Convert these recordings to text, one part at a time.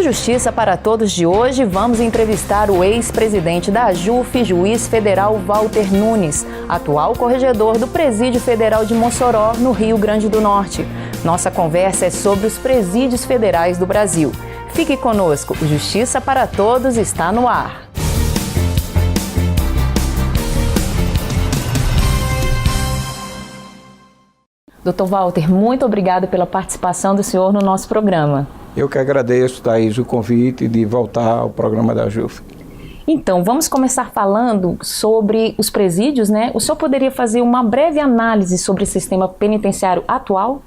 Justiça para Todos de hoje, vamos entrevistar o ex-presidente da AJUF, juiz federal Walter Nunes, atual corregedor do Presídio Federal de Mossoró, no Rio Grande do Norte. Nossa conversa é sobre os presídios federais do Brasil. Fique conosco, o Justiça para Todos está no ar. Dr. Walter, muito obrigada pela participação do senhor no nosso programa. Eu que agradeço, Thaís, o convite de voltar ao programa da AJUF. Então, vamos começar falando sobre os presídios, né? O senhor poderia fazer uma breve análise sobre o sistema penitenciário atual?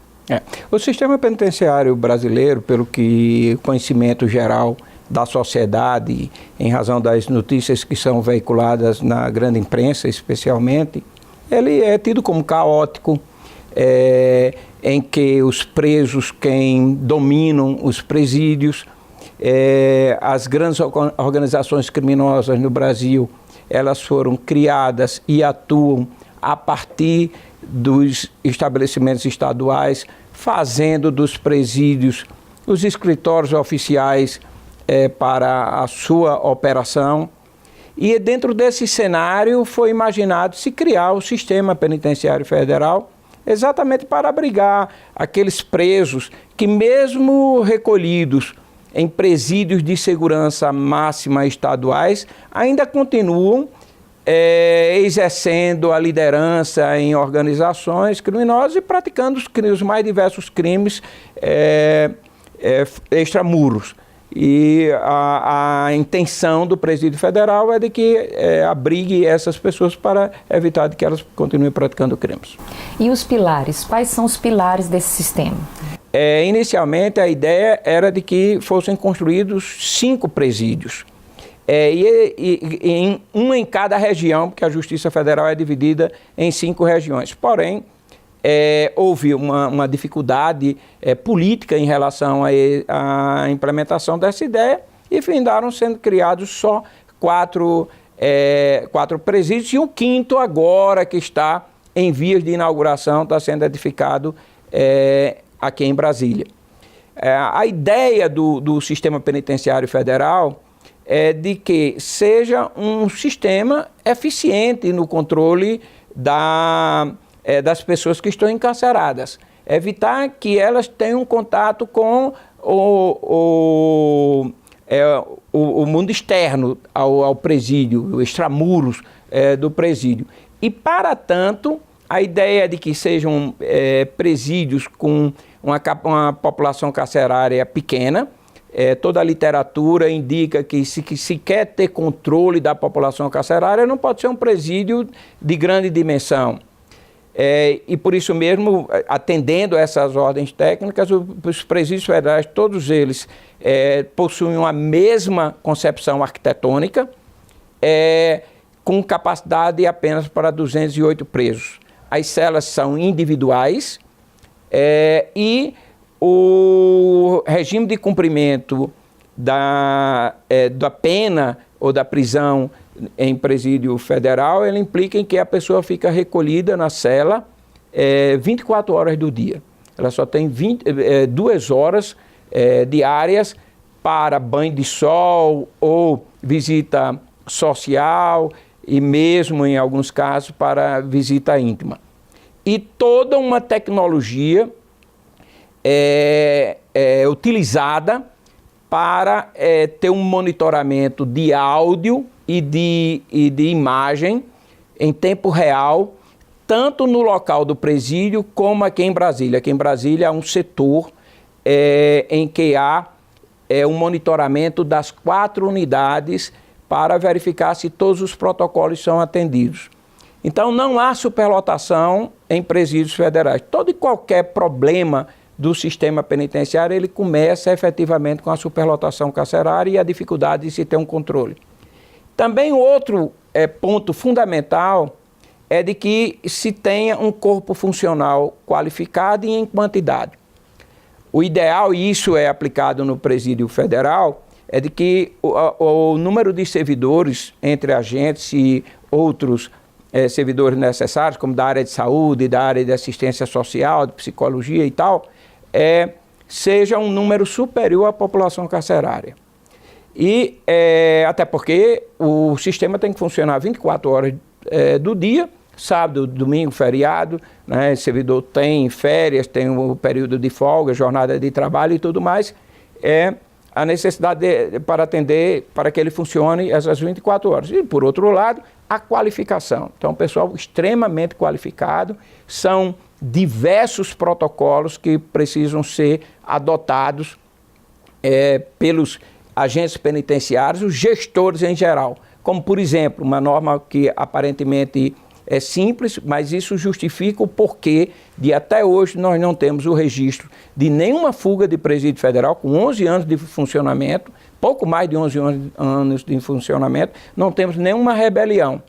O sistema penitenciário brasileiro, pelo que conhecimento geral da sociedade, em razão das notícias que são veiculadas na grande imprensa, especialmente, ele é tido como caótico, em que os presos, quem dominam os presídios, as grandes organizações criminosas no Brasil, elas foram criadas e atuam a partir dos estabelecimentos estaduais, fazendo dos presídios os escritórios oficiais para a sua operação. E dentro desse cenário foi imaginado se criar o sistema penitenciário federal, exatamente para abrigar aqueles presos que, mesmo recolhidos em presídios de segurança máxima estaduais, ainda continuam exercendo a liderança em organizações criminosas e praticando os mais diversos crimes extramuros. E a intenção do Presídio Federal é de que abrigue essas pessoas para evitar que elas continuem praticando crimes. E os pilares? Quais são os pilares desse sistema? Inicialmente, a ideia era de que fossem construídos 5 presídios. Um em cada região, porque a Justiça Federal é dividida em 5 regiões. Porém, houve uma dificuldade política em relação à implementação dessa ideia e findaram sendo criados só 4 presídios e o 5º agora que está em vias de inauguração, está sendo edificado aqui em Brasília. A ideia do sistema penitenciário federal é de que seja um sistema eficiente no controle das pessoas que estão encarceradas. Evitar que elas tenham contato com o mundo externo ao presídio, o extramuros do presídio. E, para tanto, a ideia é de que sejam presídios com uma população carcerária pequena. Toda a literatura indica que se quer ter controle da população carcerária, não pode ser um presídio de grande dimensão. E por isso mesmo, atendendo a essas ordens técnicas, os presídios federais, todos eles possuem a mesma concepção arquitetônica, com capacidade apenas para 208 presos. As celas são individuais e o regime de cumprimento da pena ou da prisão em presídio federal, ele implica em que a pessoa fica recolhida na cela 24 horas do dia. Ela só tem 2 horas diárias para banho de sol ou visita social e mesmo, em alguns casos, para visita íntima. E toda uma tecnologia utilizada para ter um monitoramento de áudio e de imagem em tempo real, tanto no local do presídio como aqui em Brasília. Aqui em Brasília há um setor em que há um monitoramento das 4 unidades para verificar se todos os protocolos são atendidos. Então não há superlotação em presídios federais. Todo e qualquer problema do sistema penitenciário, ele começa efetivamente com a superlotação carcerária e a dificuldade de se ter um controle. Também outro ponto fundamental é de que se tenha um corpo funcional qualificado e em quantidade. O ideal, e isso é aplicado no presídio federal, é de que o número de servidores entre agentes e outros servidores necessários, como da área de saúde, da área de assistência social, de psicologia e tal, seja um número superior à população carcerária. E até porque o sistema tem que funcionar 24 horas do dia, sábado, domingo, feriado, né? O servidor tem férias, tem o período de folga, jornada de trabalho e tudo mais. A necessidade para atender, para que ele funcione essas 24 horas. E, por outro lado, a qualificação. Então, pessoal extremamente qualificado, são diversos protocolos que precisam ser adotados pelos agentes penitenciários, os gestores em geral. Como, por exemplo, uma norma que aparentemente é simples, mas isso justifica o porquê de até hoje nós não temos o registro de nenhuma fuga de presídio federal com 11 anos de funcionamento, pouco mais de 11 anos de funcionamento, não temos nenhuma rebelião.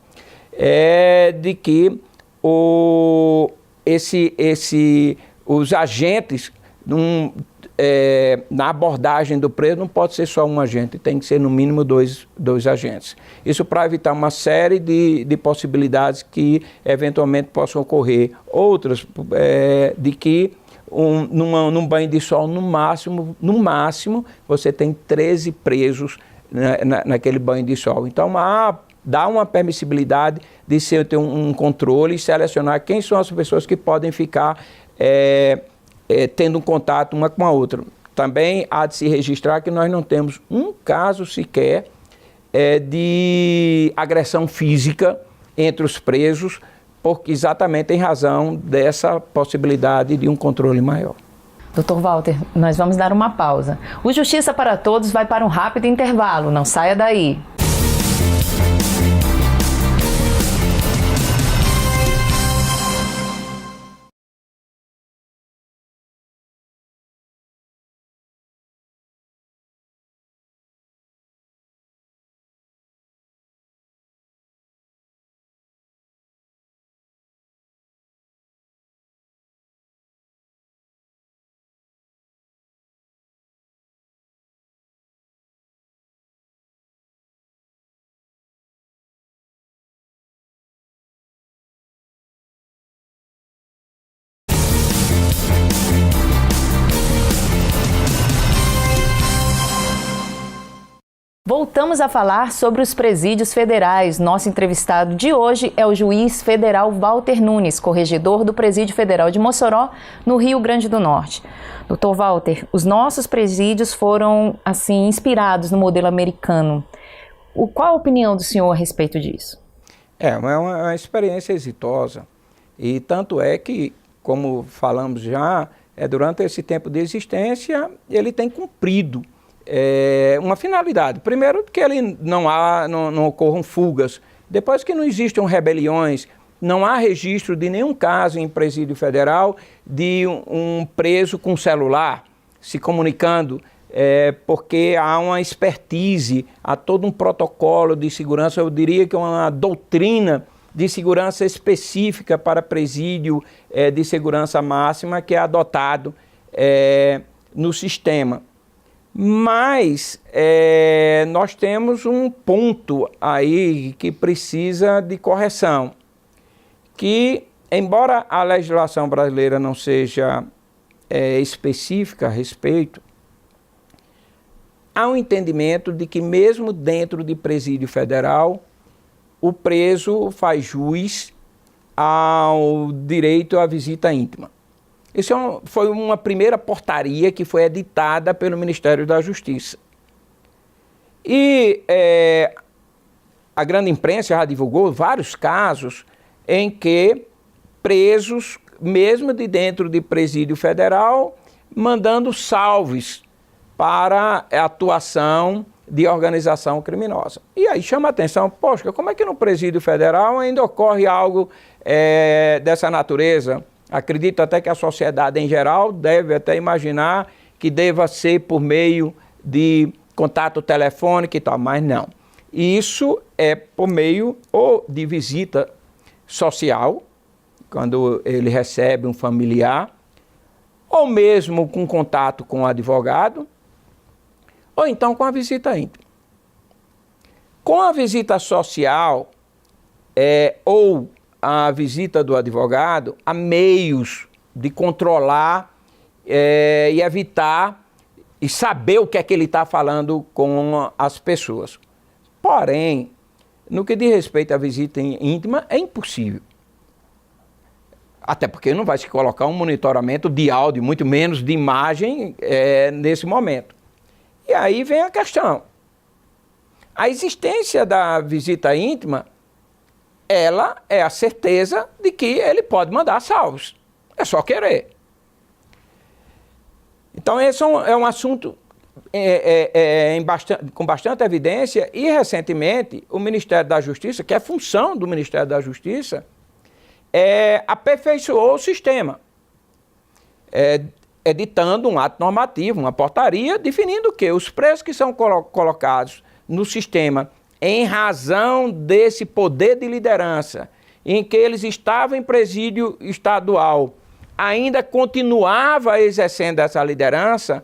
De que os agentes, na abordagem do preso, não pode ser só um agente, tem que ser no mínimo dois agentes. Isso para evitar uma série de possibilidades que eventualmente possam ocorrer. Outras, de que num banho de sol, no máximo, você tem 13 presos naquele banho de sol. Então, dá uma permissibilidade de ter um controle e selecionar quem são as pessoas que podem ficar tendo um contato uma com a outra. Também há de se registrar que nós não temos um caso sequer de agressão física entre os presos, porque exatamente em razão dessa possibilidade de um controle maior. Dr. Walter, nós vamos dar uma pausa. O Justiça para Todos vai para um rápido intervalo, não saia daí. Voltamos a falar sobre os presídios federais. Nosso entrevistado de hoje é o juiz federal Walter Nunes, corregedor do Presídio Federal de Mossoró, no Rio Grande do Norte. Dr. Walter, os nossos presídios foram, assim, inspirados no modelo americano. Qual a opinião do senhor a respeito disso? É uma experiência exitosa. E tanto é que, como falamos já, durante esse tempo de existência, ele tem cumprido uma finalidade. Primeiro, que ele não ocorram fugas. Depois, que não existam rebeliões. Não há registro de nenhum caso em presídio federal de um preso com celular se comunicando, porque há uma expertise, há todo um protocolo de segurança, eu diria que é uma doutrina de segurança específica para presídio de segurança máxima que é adotado no sistema. Mas nós temos um ponto aí que precisa de correção, que embora a legislação brasileira não seja específica a respeito, há um entendimento de que mesmo dentro de presídio federal, o preso faz jus ao direito à visita íntima. Isso foi uma primeira portaria que foi editada pelo Ministério da Justiça. E a grande imprensa já divulgou vários casos em que presos, mesmo de dentro de presídio federal, mandando salves para a atuação de organização criminosa. E aí chama a atenção, poxa, como é que no presídio federal ainda ocorre algo dessa natureza? Acredito até que a sociedade em geral deve até imaginar que deva ser por meio de contato telefônico e tal, mas não. Isso é por meio ou de visita social, quando ele recebe um familiar, ou mesmo com contato com o advogado, ou então com a visita íntima. Com a visita social ou a visita do advogado, há meios de controlar e evitar e saber o que é que ele está falando com as pessoas. Porém, no que diz respeito à visita íntima, é impossível. Até porque não vai se colocar um monitoramento de áudio, muito menos de imagem, nesse momento. E aí vem a questão. A existência da visita íntima, ela é a certeza de que ele pode mandar salvos. É só querer. Então esse é um assunto com bastante evidência, e recentemente o Ministério da Justiça, que é função do Ministério da Justiça, aperfeiçoou o sistema, editando um ato normativo, uma portaria, definindo que os presos que são colocados no sistema em razão desse poder de liderança, em que eles estavam em presídio estadual, ainda continuava exercendo essa liderança,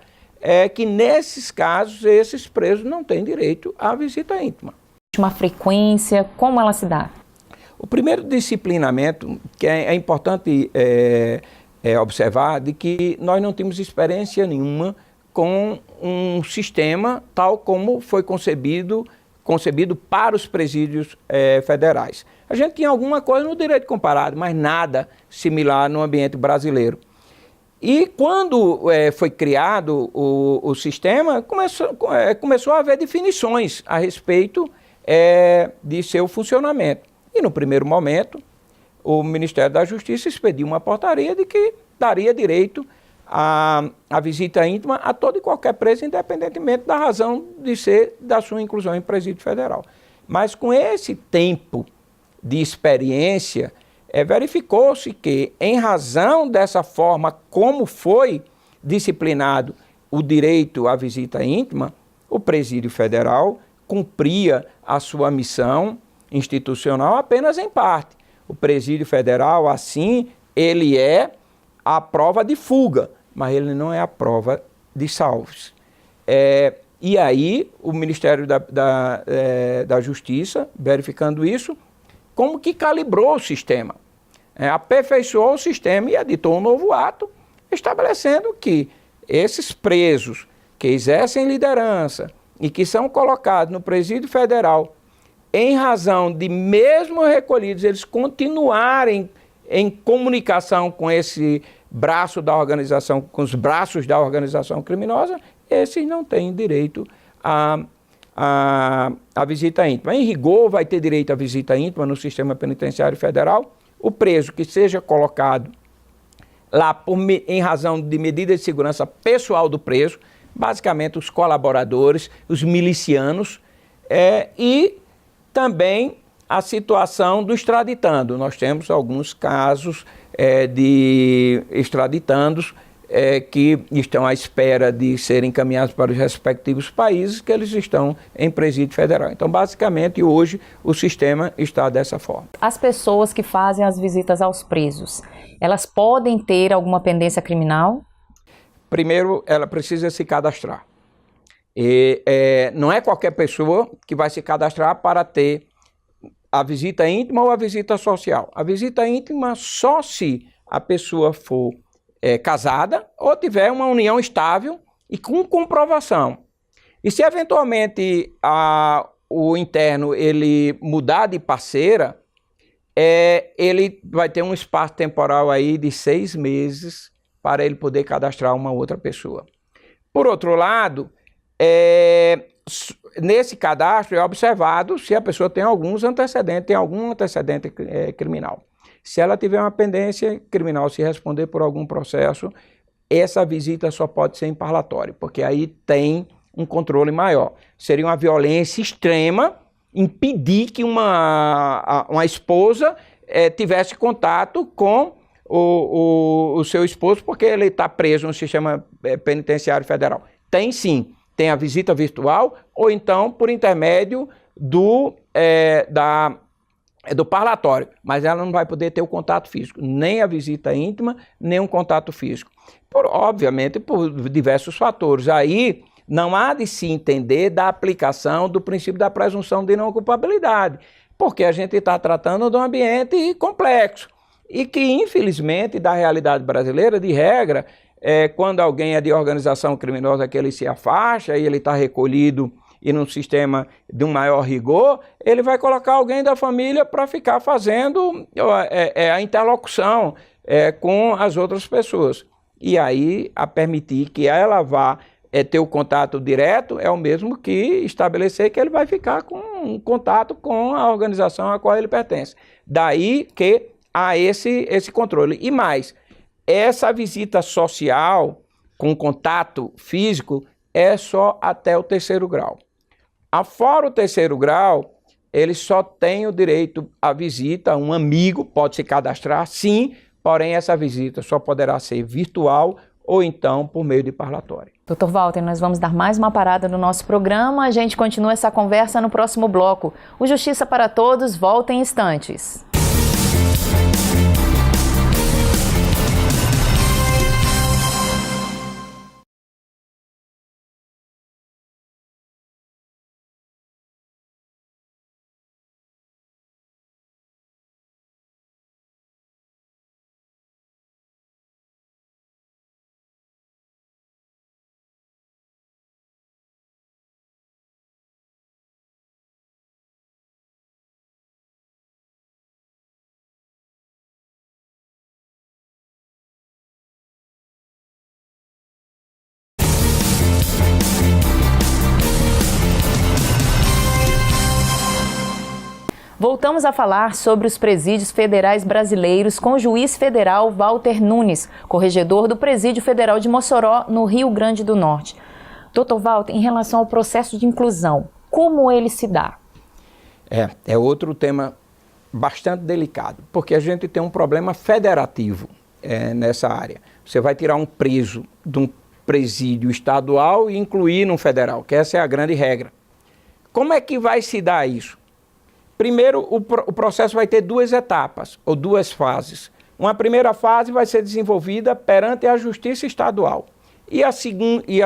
que nesses casos esses presos não têm direito à visita íntima. Uma frequência, como ela se dá? O primeiro disciplinamento, que é importante observar, de que nós não temos experiência nenhuma com um sistema tal como foi concebido para os presídios federais. A gente tinha alguma coisa no direito comparado, mas nada similar no ambiente brasileiro. quando foi criado o sistema, começou a haver definições a respeito de seu funcionamento. E no primeiro momento, o Ministério da Justiça expediu uma portaria de que daria direito à visita íntima a todo e qualquer preso, independentemente da razão de ser da sua inclusão em presídio federal. Mas com esse tempo de experiência, verificou-se que, em razão dessa forma como foi disciplinado o direito à visita íntima, o presídio federal cumpria a sua missão institucional apenas em parte. O presídio federal, assim, ele é a prova de fuga, mas ele não é a prova de salvos. E aí, o Ministério da Justiça, verificando isso, como que calibrou o sistema, aperfeiçoou o sistema e editou um novo ato, estabelecendo que esses presos que exercem liderança e que são colocados no presídio federal, em razão de, mesmo recolhidos, eles continuarem em comunicação com esse braço da organização, com os braços da organização criminosa, esses não têm direito à visita íntima. Em rigor, vai ter direito à visita íntima no sistema penitenciário federal o preso que seja colocado lá em razão de medidas de segurança pessoal do preso, basicamente os colaboradores, os milicianos, e também a situação do extraditando. Nós temos alguns casos de extraditandos que estão à espera de serem encaminhados para os respectivos países, que eles estão em presídio federal. Então, basicamente, hoje o sistema está dessa forma. As pessoas que fazem as visitas aos presos, elas podem ter alguma pendência criminal? Primeiro, ela precisa se cadastrar. Não é qualquer pessoa que vai se cadastrar para ter a visita íntima ou a visita social. A visita íntima só se a pessoa for casada ou tiver uma união estável e com comprovação. E se eventualmente o interno ele mudar de parceira, ele vai ter um espaço temporal aí de 6 meses para ele poder cadastrar uma outra pessoa. Por outro lado, nesse cadastro é observado se a pessoa tem algum antecedente criminal. Se ela tiver uma pendência criminal, se responder por algum processo, essa visita só pode ser em parlatório, porque aí tem um controle maior. Seria uma violência extrema impedir que uma esposa tivesse contato com o seu esposo, porque ele está preso no sistema penitenciário federal. Tem sim, tem a visita virtual, ou então por intermédio do parlatório, mas ela não vai poder ter o contato físico, nem a visita íntima, nem um contato físico. Obviamente, por diversos fatores. Aí não há de se entender da aplicação do princípio da presunção de não culpabilidade, porque a gente está tratando de um ambiente complexo e que, infelizmente, da realidade brasileira, de regra, quando alguém é de organização criminosa que ele se afasta e ele está recolhido e num sistema de um maior rigor, ele vai colocar alguém da família para ficar fazendo a interlocução com as outras pessoas. E aí, a permitir que ela vá ter o contato direto é o mesmo que estabelecer que ele vai ficar com um contato com a organização a qual ele pertence. Daí que há esse controle. E mais, essa visita social com contato físico é só até o 3º grau. Afora o 3º grau, ele só tem o direito à visita, um amigo pode se cadastrar, sim, porém essa visita só poderá ser virtual ou então por meio de parlatório. Dr. Walter, nós vamos dar mais uma parada no nosso programa. A gente continua essa conversa no próximo bloco. O Justiça para Todos volta em instantes. Voltamos a falar sobre os presídios federais brasileiros com o juiz federal Walter Nunes, corregedor do Presídio Federal de Mossoró, no Rio Grande do Norte. Dr. Walter, em relação ao processo de inclusão, como ele se dá? É outro tema bastante delicado, porque a gente tem um problema federativo nessa área. Você vai tirar um preso de um presídio estadual e incluir num federal, que essa é a grande regra. Como é que vai se dar isso? Primeiro, o processo vai ter 2 etapas, ou 2 fases. Uma primeira fase vai ser desenvolvida perante a Justiça Estadual e a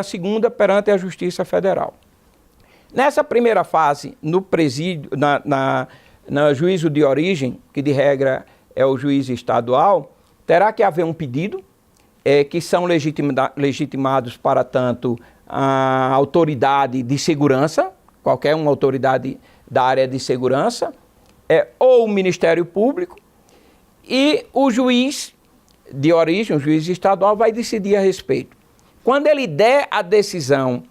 segunda perante a Justiça Federal. Nessa primeira fase, no presídio, no juízo de origem, que de regra é o juiz estadual, terá que haver um pedido, que são legitimados para tanto a autoridade de segurança, qualquer uma autoridade da área de segurança, ou o Ministério Público, e o juiz de origem, o juiz estadual, vai decidir a respeito. Quando ele der a decisão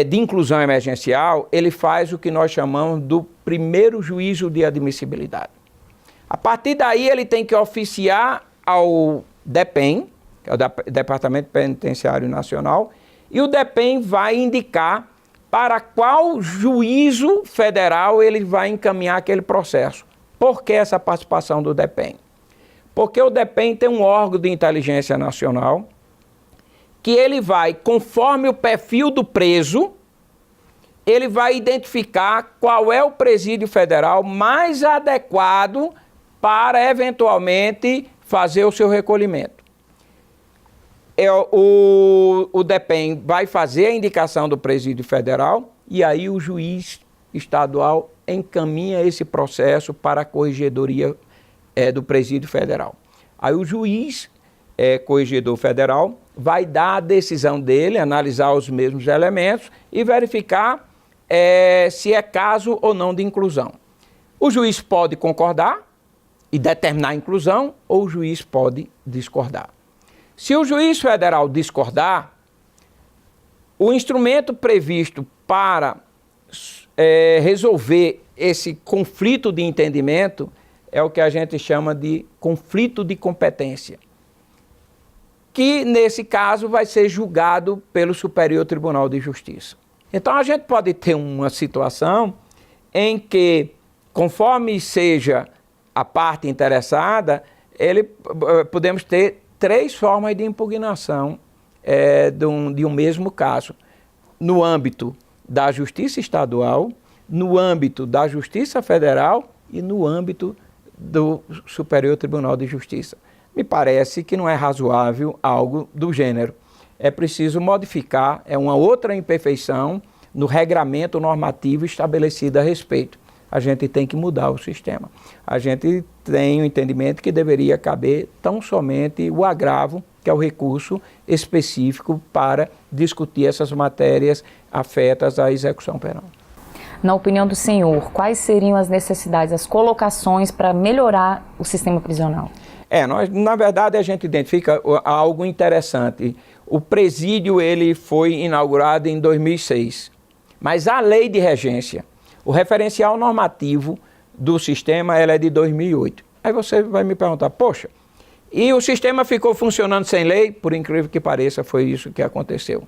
de inclusão emergencial, ele faz o que nós chamamos do primeiro juízo de admissibilidade. A partir daí, ele tem que oficiar ao DEPEN, que é o Departamento Penitenciário Nacional, e o DEPEN vai indicar para qual juízo federal ele vai encaminhar aquele processo. Por que essa participação do DEPEN? Porque o DEPEN tem um órgão de inteligência nacional que ele vai, conforme o perfil do preso, ele vai identificar qual é o presídio federal mais adequado para, eventualmente, fazer o seu recolhimento. O DEPEN vai fazer a indicação do presídio federal e aí o juiz estadual encaminha esse processo para a corregedoria do presídio federal. Aí o juiz corregedor federal vai dar a decisão dele, analisar os mesmos elementos e verificar se é caso ou não de inclusão. O juiz pode concordar e determinar a inclusão ou o juiz pode discordar. Se o juiz federal discordar, o instrumento previsto para resolver esse conflito de entendimento é o que a gente chama de conflito de competência, que nesse caso vai ser julgado pelo Superior Tribunal de Justiça. Então a gente pode ter uma situação em que, conforme seja a parte interessada, podemos ter 3 formas de impugnação de um mesmo caso, no âmbito da Justiça Estadual, no âmbito da Justiça Federal e no âmbito do Superior Tribunal de Justiça. Me parece que não é razoável algo do gênero. É preciso modificar, uma outra imperfeição no regramento normativo estabelecido a respeito. A gente tem que mudar o sistema. A gente tem o entendimento que deveria caber tão somente o agravo que é o recurso específico para discutir essas matérias afetas à execução penal. Na opinião do senhor, quais seriam as necessidades, as colocações para melhorar o sistema prisional? Na verdade, a gente identifica algo interessante. O presídio ele foi inaugurado em 2006, mas a lei de regência, o referencial normativo do sistema, ela é de 2008. Aí você vai me perguntar, poxa, e o sistema ficou funcionando sem lei? Por incrível que pareça, foi isso que aconteceu.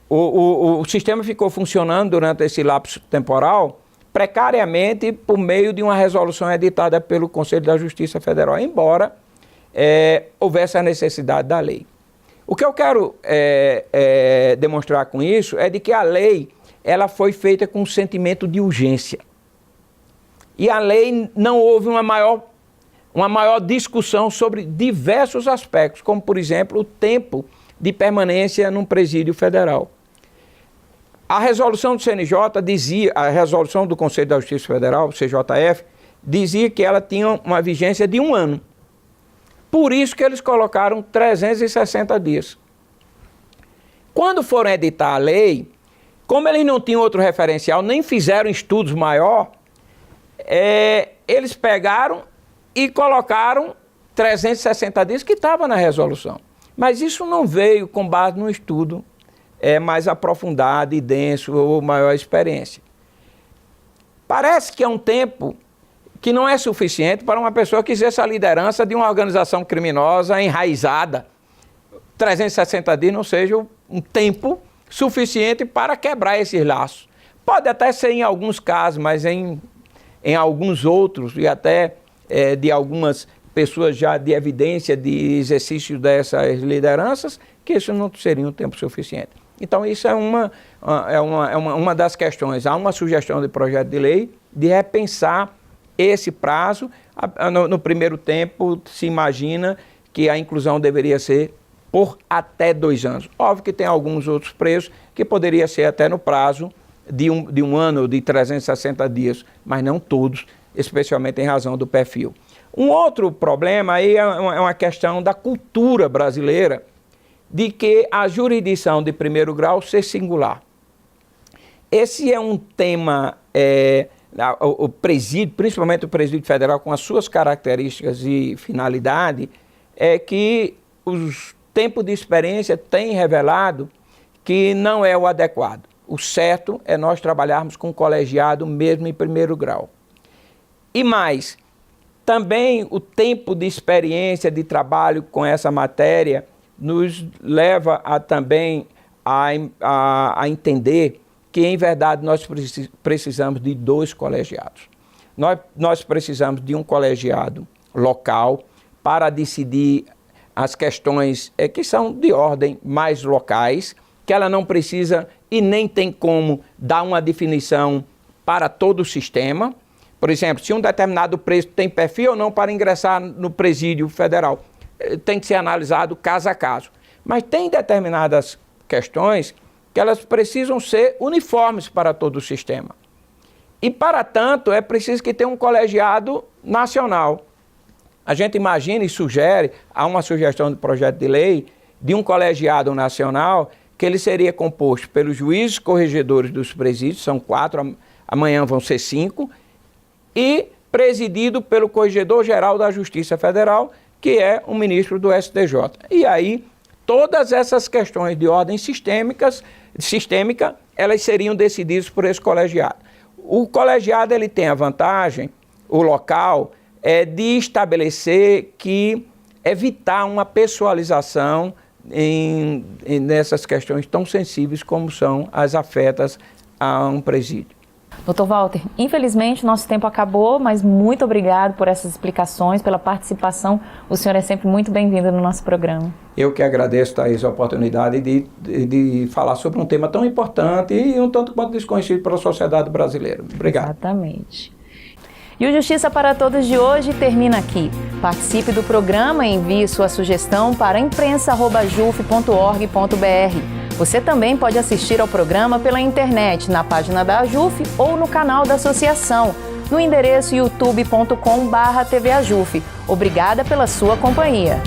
O sistema ficou funcionando durante esse lapso temporal precariamente por meio de uma resolução editada pelo Conselho da Justiça Federal, embora houvesse a necessidade da lei. O que eu quero demonstrar com isso é de que a lei ela foi feita com um sentimento de urgência. E a lei não houve uma maior discussão sobre diversos aspectos, como, por exemplo, o tempo de permanência num presídio federal. A resolução do CNJ dizia, a resolução do Conselho da Justiça Federal, CJF, dizia que ela tinha uma vigência de 1 ano. Por isso que eles colocaram 360 dias. Quando foram editar a lei, como eles não tinham outro referencial, nem fizeram estudos maior, eles pegaram e colocaram 360 dias que estava na resolução. Mas isso não veio com base num estudo mais aprofundado e denso ou maior experiência. Parece que é um tempo que não é suficiente para uma pessoa que exerça a liderança de uma organização criminosa enraizada. 360 dias não seja um tempo suficiente para quebrar esses laços. Pode até ser em alguns casos, mas em alguns outros, e até de algumas pessoas já de evidência de exercício dessas lideranças, que isso não seria um tempo suficiente. Então isso é uma das questões. Há uma sugestão de projeto de lei de repensar esse prazo. No primeiro tempo se imagina que a inclusão deveria ser por até 2 anos. Óbvio que tem alguns outros preços que poderia ser até no prazo de um ano, de 360 dias, mas não todos, especialmente em razão do perfil. Um outro problema aí é uma questão da cultura brasileira, de que a jurisdição de primeiro grau ser singular. Esse é um tema, o presídio, principalmente o presídio federal, com as suas características e finalidade, é que os tempos de experiência têm revelado que não é o adequado. O certo é nós trabalharmos com colegiado mesmo em primeiro grau. E mais, também o tempo de experiência de trabalho com essa matéria nos leva também a entender que, em verdade, nós precisamos de 2 colegiados. Nós precisamos de um colegiado local para decidir as questões que são de ordem mais locais, que ela não precisa e nem tem como dar uma definição para todo o sistema. Por exemplo, se um determinado preso tem perfil ou não para ingressar no presídio federal, tem que ser analisado caso a caso. Mas tem determinadas questões que elas precisam ser uniformes para todo o sistema. E, para tanto, é preciso que tenha um colegiado nacional. A gente imagina e sugere, há uma sugestão de projeto de lei, de um colegiado nacional, que ele seria composto pelos juízes corregedores dos presídios, são 4, amanhã vão ser 5, e presidido pelo Corregedor-Geral da Justiça Federal, que é o ministro do STJ. E aí, todas essas questões de ordem sistêmica, elas seriam decididas por esse colegiado. O colegiado ele tem a vantagem, o local, de estabelecer que evitar uma pessoalização nessas questões tão sensíveis como são as afetas a um presídio. Dr. Walter, infelizmente nosso tempo acabou, mas muito obrigado por essas explicações, pela participação. O senhor é sempre muito bem-vindo no nosso programa. Eu que agradeço, Thaís, a oportunidade de falar sobre um tema tão importante e um tanto quanto desconhecido pela sociedade brasileira. Obrigado. Exatamente. E o Justiça para Todos de hoje termina aqui. Participe do programa e envie sua sugestão para imprensa@ajuf.org.br. Você também pode assistir ao programa pela internet, na página da AJUF ou no canal da associação, no endereço youtube.com/tvajuf. Obrigada pela sua companhia.